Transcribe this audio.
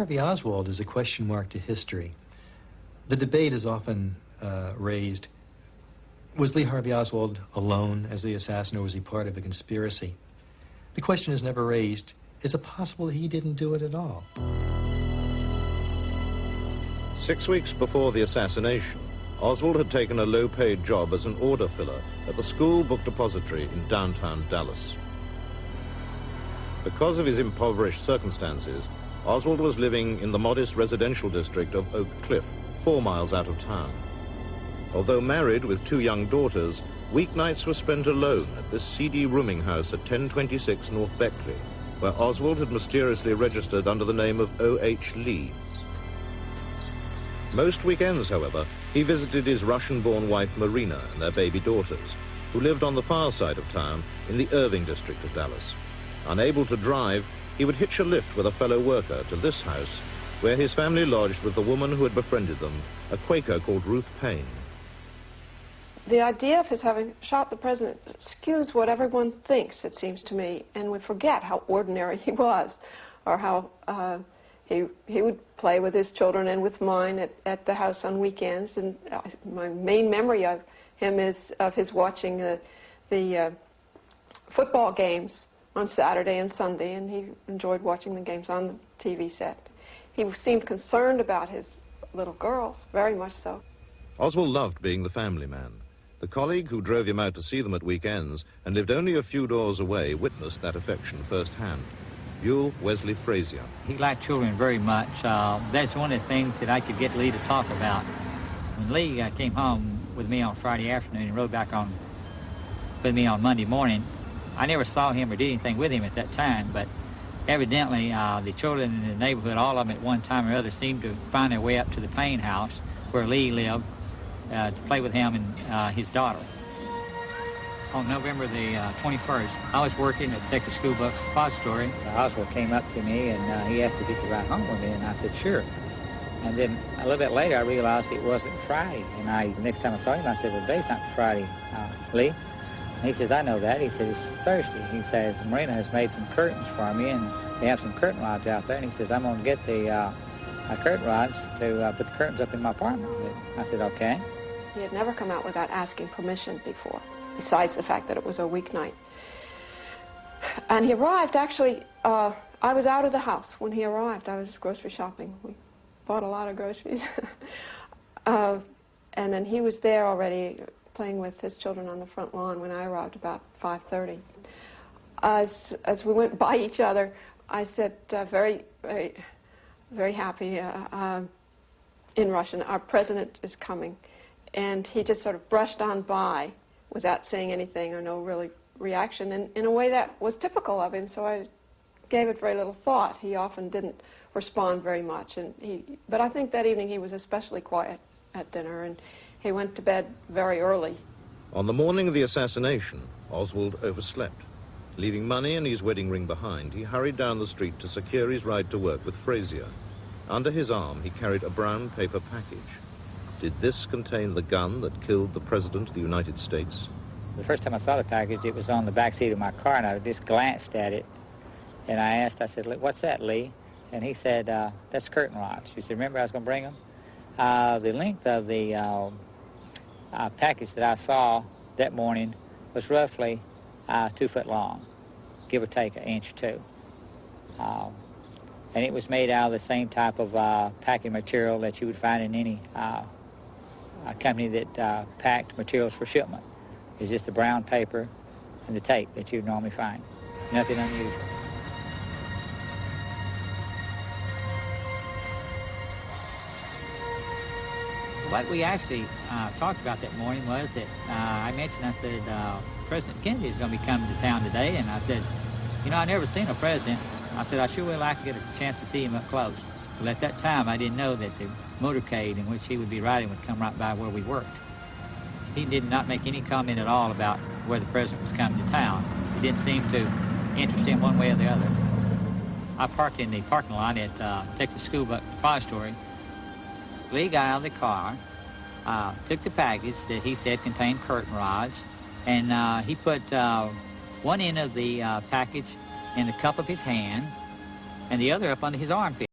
Harvey Oswald is a question mark to history. The debate is often raised, was Lee Harvey Oswald alone as the assassin, or was he part of a conspiracy? The question is never raised, is it possible that he didn't do it at all? 6 weeks before the assassination, Oswald had taken a low-paid job as an order filler at the school book depository in downtown Dallas. Because of his impoverished circumstances, Oswald was living in the modest residential district of Oak Cliff, 4 miles out of town. Although married with 2 young daughters, weeknights were spent alone at this seedy rooming house at 1026 North Beckley, where Oswald had mysteriously registered under the name of O.H. Lee. Most weekends, however, he visited his Russian-born wife Marina and their baby daughters, who lived on the far side of town in the Irving district of Dallas. Unable to drive, he would hitch a lift with a fellow worker to this house, where his family lodged with the woman who had befriended them, a Quaker called Ruth Payne. The idea of his having shot the president skews what everyone thinks, it seems to me, and we forget how ordinary he was, or how he would play with his children and with mine at the house on weekends. And my main memory of him is of his watching the football games on Saturday and Sunday, and he enjoyed watching the games on the TV set. He seemed concerned about his little girls, very much so. Oswald loved being the family man. The colleague who drove him out to see them at weekends and lived only a few doors away witnessed that affection firsthand. Buell Wesley Frazier. He liked children very much. That's one of the things that I could get Lee to talk about. When Lee came home with me on Friday afternoon and rode back with me on Monday morning, I never saw him or did anything with him at that time, but evidently the children in the neighborhood, all of them at one time or other, seemed to find their way up to the Payne house where Lee lived to play with him and his daughter. On November the 21st, I was working at the Texas School Book Depository. Oswald came up to me and he asked if he could ride home with me, and I said, sure. And then a little bit later, I realized it wasn't Friday. And the next time I saw him, I said, well, today's not Friday, Lee. And he says, I know that. He says, it's Thursday. He says, Marina has made some curtains for me, and they have some curtain rods out there. And he says, I'm going to get the curtain rods to put the curtains up in my apartment. I said, okay. He had never come out without asking permission before, besides the fact that it was a weeknight. And he arrived, actually, I was out of the house when he arrived. I was grocery shopping. We bought a lot of groceries. And then he was there already playing with his children on the front lawn when I arrived about 5:30. As we went by each other, I said, very, very, very happy in Russian, our president is coming. And he just sort of brushed on by without saying anything or no really reaction, and in a way that was typical of him, so I gave it very little thought. He often didn't respond very much, but I think that evening he was especially quiet at dinner, and he went to bed very early. On the morning of the assassination, Oswald overslept. Leaving money and his wedding ring behind, he hurried down the street to secure his ride to work with Frazier. Under his arm, he carried a brown paper package. Did this contain the gun that killed the President of the United States? The first time I saw the package, it was on the back seat of my car, and I just glanced at it. And I said, what's that, Lee? And he said, that's curtain rods. He said, remember I was going to bring them? The length of the package that I saw that morning was roughly 2 foot long, give or take an inch or two. And it was made out of the same type of packing material that you would find in any a company that packed materials for shipment. It's just the brown paper and the tape that you'd normally find. Nothing unusual. What we actually talked about that morning was that I said, President Kennedy is going to be coming to town today, and I said, you know, I've never seen a president. I said, I sure would like to get a chance to see him up close. Well, at that time, I didn't know that the motorcade in which he would be riding would come right by where we worked. He did not make any comment at all about where the president was coming to town. It didn't seem to interest him one way or the other. I parked in the parking lot at Texas School Book Depository. Lee got out of the car, took the package that he said contained curtain rods, and he put one end of the package in the cup of his hand and the other up under his armpit.